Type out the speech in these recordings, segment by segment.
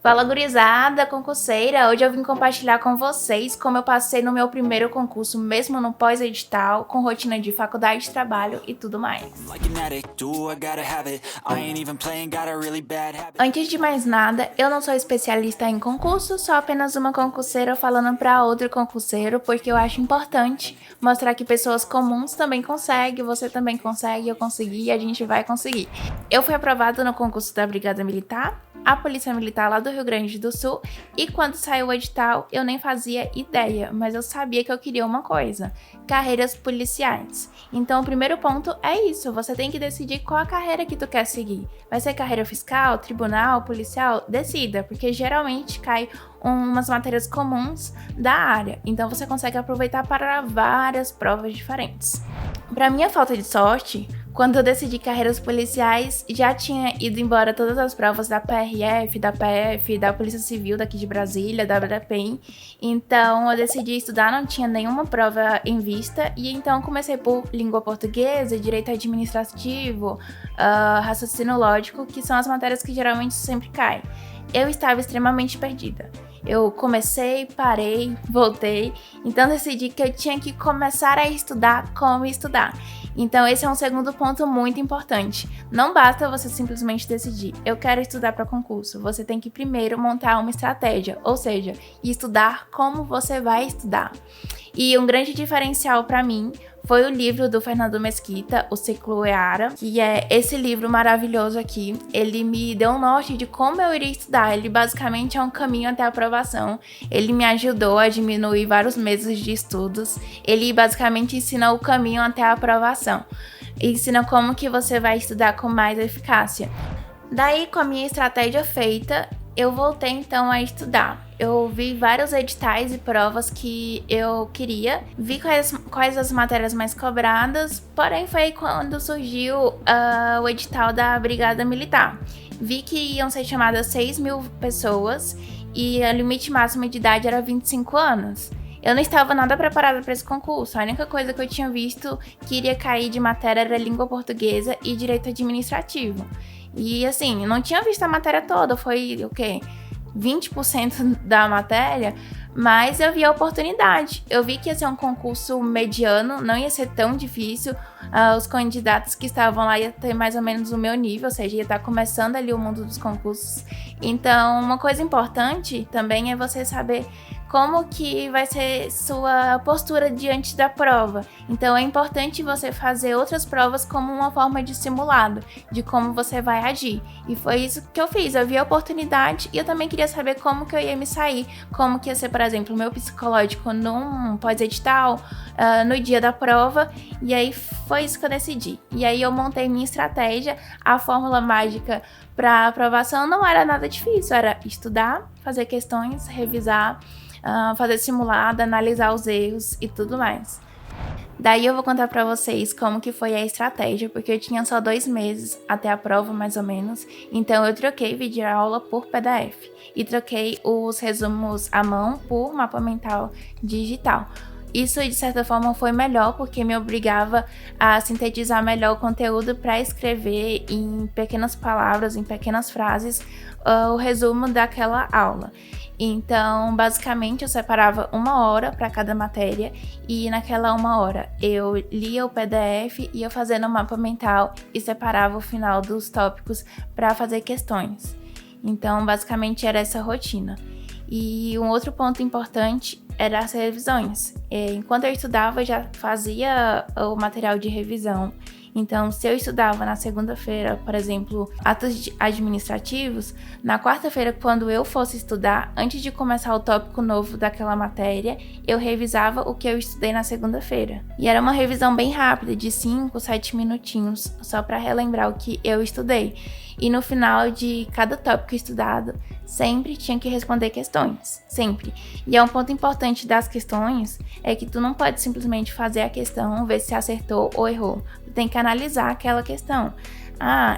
Fala gurizada, concurseira! Hoje eu vim compartilhar com vocês como eu passei no meu primeiro concurso, mesmo no pós-edital, com rotina de faculdade, trabalho e tudo mais. Antes de mais nada, eu não sou especialista em concurso, sou apenas uma concurseira falando para outro concurseiro, porque eu acho importante mostrar que pessoas comuns também conseguem, você também consegue, eu consegui e a gente vai conseguir. Eu fui aprovada no concurso da Brigada Militar, a Polícia Militar lá do Rio Grande do Sul, e quando saiu o edital eu nem fazia ideia, mas eu sabia que eu queria uma coisa: carreiras policiais. Então o primeiro ponto é isso, você tem que decidir qual a carreira que tu quer seguir. Vai ser carreira fiscal, tribunal, policial? Decida, porque geralmente cai umas matérias comuns da área, então você consegue aproveitar para várias provas diferentes. Para minha falta de sorte, quando eu decidi carreiras policiais, já tinha ido embora todas as provas da PRF, da PF, da Polícia Civil daqui de Brasília, da BDPEM. Então eu decidi estudar, não tinha nenhuma prova em vista, e então comecei por língua portuguesa, direito administrativo, raciocínio lógico, que são as matérias que geralmente sempre caem. Eu estava extremamente perdida. Eu comecei, parei, voltei, então decidi que eu tinha que começar a estudar como estudar. Então esse é um segundo ponto muito importante. Não basta você simplesmente decidir, eu quero estudar para concurso. Você tem que primeiro montar uma estratégia, ou seja, estudar como você vai estudar. E um grande diferencial para mim foi o livro do Fernando Mesquita, O Ciclo Eara, que é esse livro maravilhoso aqui. Ele me deu um norte de como eu iria estudar. Ele basicamente é um caminho até a aprovação. Ele me ajudou a diminuir vários meses de estudos. Ele basicamente ensina o caminho até a aprovação. Ensina como que você vai estudar com mais eficácia. Daí, com a minha estratégia feita, eu voltei então a estudar. Eu vi vários editais e provas que eu queria, vi quais as matérias mais cobradas, porém foi quando surgiu o edital da Brigada Militar. Vi que iam ser chamadas 6.000 pessoas e o limite máximo de idade era 25 anos. Eu não estava nada preparada para esse concurso, a única coisa que eu tinha visto que iria cair de matéria era língua portuguesa e direito administrativo. E assim, eu não tinha visto a matéria toda, foi o quê? 20% da matéria, mas eu vi a oportunidade. Eu vi que ia ser um concurso mediano, não ia ser tão difícil. Os candidatos que estavam lá iam ter mais ou menos o meu nível, ou seja, ia estar começando ali o mundo dos concursos. Então, uma coisa importante também é você saber como que vai ser sua postura diante da prova. Então é importante você fazer outras provas como uma forma de simulado, de como você vai agir. E foi isso que eu fiz, eu vi a oportunidade e eu também queria saber como que eu ia me sair, como que ia ser, por exemplo, o meu psicológico num pós-edital, no dia da prova, e aí foi isso que eu decidi. E aí eu montei minha estratégia, a fórmula mágica para aprovação não era nada difícil, era estudar, fazer questões, revisar, fazer simulado, analisar os erros e tudo mais. Daí eu vou contar pra vocês como que foi a estratégia, porque eu tinha só 2 meses até a prova, mais ou menos. Então eu troquei videoaula por PDF e troquei os resumos à mão por mapa mental digital. Isso, de certa forma, foi melhor porque me obrigava a sintetizar melhor o conteúdo para escrever em pequenas palavras, em pequenas frases, o resumo daquela aula. Então, basicamente, eu separava 1 hora para cada matéria e naquela 1 hora eu lia o PDF e ia fazendo o mapa mental e separava o final dos tópicos para fazer questões. Então, basicamente, era essa rotina. E um outro ponto importante era as revisões. Enquanto eu estudava, eu já fazia o material de revisão. Então, se eu estudava na segunda-feira, por exemplo, atos administrativos, na quarta-feira, quando eu fosse estudar, antes de começar o tópico novo daquela matéria, eu revisava o que eu estudei na segunda-feira. E era uma revisão bem rápida, de 5, 7 minutinhos, só para relembrar o que eu estudei. E no final de cada tópico estudado, sempre tinha que responder questões, sempre. E é um ponto importante das questões, é que tu não pode simplesmente fazer a questão, ver se acertou ou errou. Tu tem que analisar aquela questão.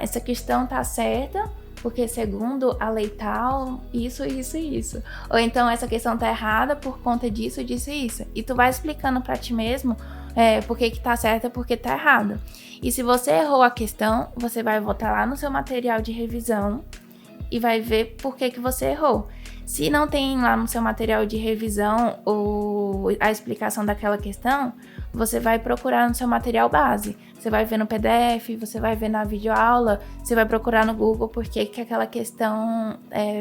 Essa questão tá certa, porque segundo a lei tal, isso. Ou então essa questão tá errada por conta disso, disso e isso. E tu vai explicando pra ti mesmo por que tá certa, por que tá errada. E se você errou a questão, você vai voltar lá no seu material de revisão e vai ver por que você errou. Se não tem lá no seu material de revisão a explicação daquela questão, você vai procurar no seu material base. Você vai ver no PDF, você vai ver na videoaula, você vai procurar no Google por que aquela questão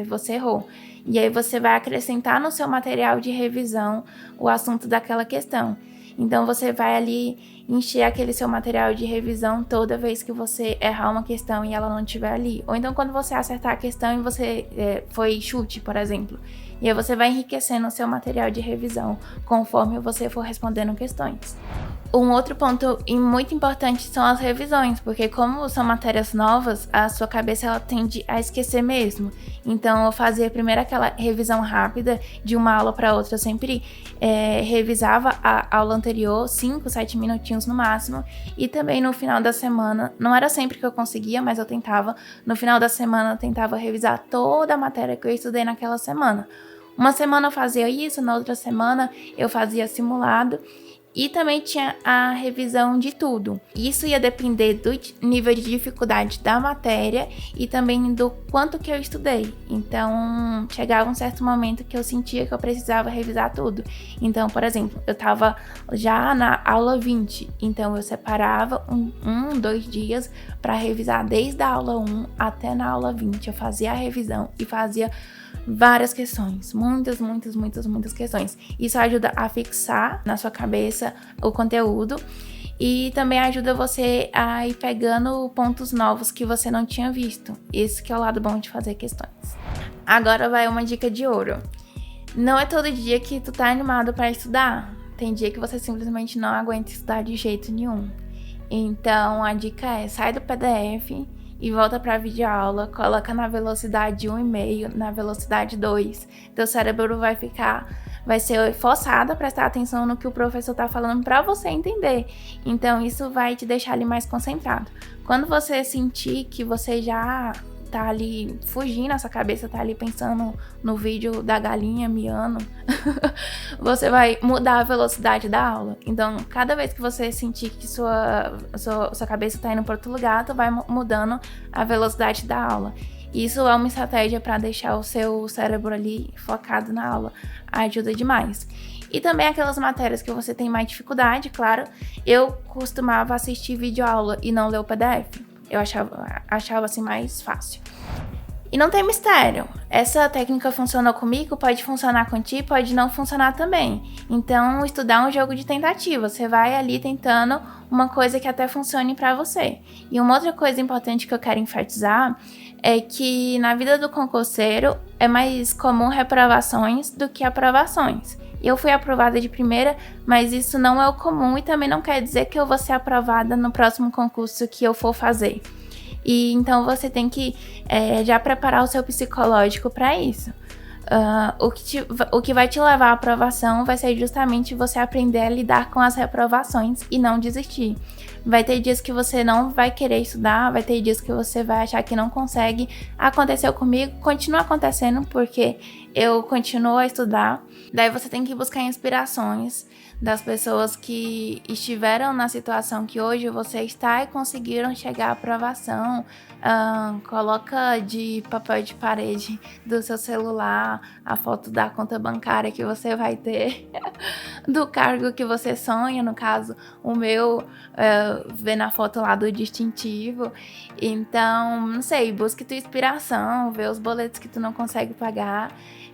você errou. E aí você vai acrescentar no seu material de revisão o assunto daquela questão. Então você vai ali encher aquele seu material de revisão toda vez que você errar uma questão e ela não estiver ali. Ou então quando você acertar a questão e você foi chute, por exemplo. E aí você vai enriquecendo o seu material de revisão conforme você for respondendo questões. Um outro ponto muito importante são as revisões, porque como são matérias novas, a sua cabeça ela tende a esquecer mesmo. Então eu fazia primeiro aquela revisão rápida de uma aula para outra, eu sempre revisava a aula anterior, 5, 7 minutinhos no máximo, e também no final da semana, não era sempre que eu conseguia, mas eu tentava, no final da semana eu tentava revisar toda a matéria que eu estudei naquela semana. Uma semana eu fazia isso, na outra semana eu fazia simulado, e também tinha a revisão de tudo. Isso ia depender do nível de dificuldade da matéria e também do quanto que eu estudei. Então, chegava um certo momento que eu sentia que eu precisava revisar tudo. Então, por exemplo, eu estava já na aula 20, então eu separava 2 dias para revisar desde a aula 1 até na aula 20. Eu fazia a revisão e fazia várias questões, muitas questões. Isso ajuda a fixar na sua cabeça o conteúdo e também ajuda você a ir pegando pontos novos que você não tinha visto. Esse que é o lado bom de fazer questões. Agora vai uma dica de ouro. Não é todo dia que tu tá animado para estudar. Tem dia que você simplesmente não aguenta estudar de jeito nenhum. Então a dica é: sai do PDF e volta para a videoaula, coloca na velocidade 1,5, na velocidade 2. Teu cérebro vai ser forçado a prestar atenção no que o professor está falando para você entender. Então isso vai te deixar ali mais concentrado. Quando você sentir que você já tá ali fugindo, a sua cabeça tá ali pensando no vídeo da galinha miando, você vai mudar a velocidade da aula. Então, cada vez que você sentir que sua cabeça tá indo para outro lugar, tu vai mudando a velocidade da aula. Isso é uma estratégia para deixar o seu cérebro ali focado na aula. Ajuda demais. E também aquelas matérias que você tem mais dificuldade, claro, eu costumava assistir videoaula e não ler o PDF. Eu achava assim mais fácil. E não tem mistério. Essa técnica funcionou comigo, pode funcionar contigo, pode não funcionar também. Então, estudar é um jogo de tentativa. Você vai ali tentando uma coisa que até funcione para você. E uma outra coisa importante que eu quero enfatizar é que na vida do concurseiro é mais comum reprovações do que aprovações. Eu fui aprovada de primeira, mas isso não é o comum e também não quer dizer que eu vou ser aprovada no próximo concurso que eu for fazer. E então você tem que já preparar o seu psicológico para isso. O que vai te levar à aprovação vai ser justamente você aprender a lidar com as reprovações e não desistir. Vai ter dias que você não vai querer estudar, vai ter dias que você vai achar que não consegue. Aconteceu comigo, continua acontecendo porque eu continuo a estudar. Daí você tem que buscar inspirações das pessoas que estiveram na situação que hoje você está e conseguiram chegar à aprovação. Coloca de papel de parede do seu celular a foto da conta bancária que você vai ter, do cargo que você sonha, no caso, o meu, ver na foto lá do distintivo. Então, não sei, busque tua inspiração, vê os boletos que tu não consegue pagar.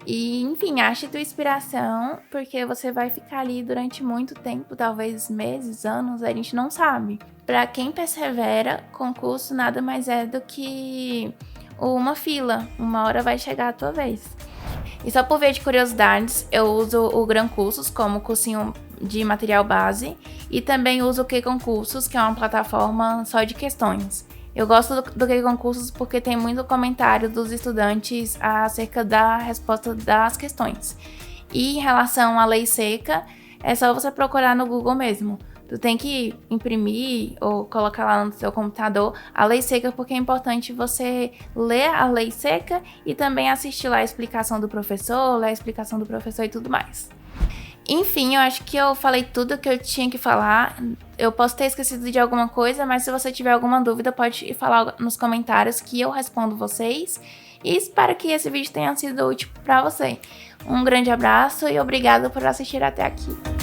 E, enfim, ache tua inspiração, porque você vai ficar ali durante muito tempo, talvez meses, anos, a gente não sabe. Para quem persevera, concurso nada mais é do que uma fila. Uma hora vai chegar a tua vez. E só por via de curiosidades, eu uso o Gran Cursos como cursinho de material base e também uso o QConcursos, que é uma plataforma só de questões. Eu gosto do QConcursos porque tem muito comentário dos estudantes acerca da resposta das questões. E em relação à lei seca, é só você procurar no Google mesmo. Tu tem que imprimir ou colocar lá no seu computador a lei seca, porque é importante você ler a lei seca e também assistir lá a explicação do professor, ler a explicação do professor e tudo mais. Enfim, eu acho que eu falei tudo que eu tinha que falar. Eu posso ter esquecido de alguma coisa, mas se você tiver alguma dúvida, pode falar nos comentários que eu respondo vocês. E espero que esse vídeo tenha sido útil para você. Um grande abraço e obrigado por assistir até aqui.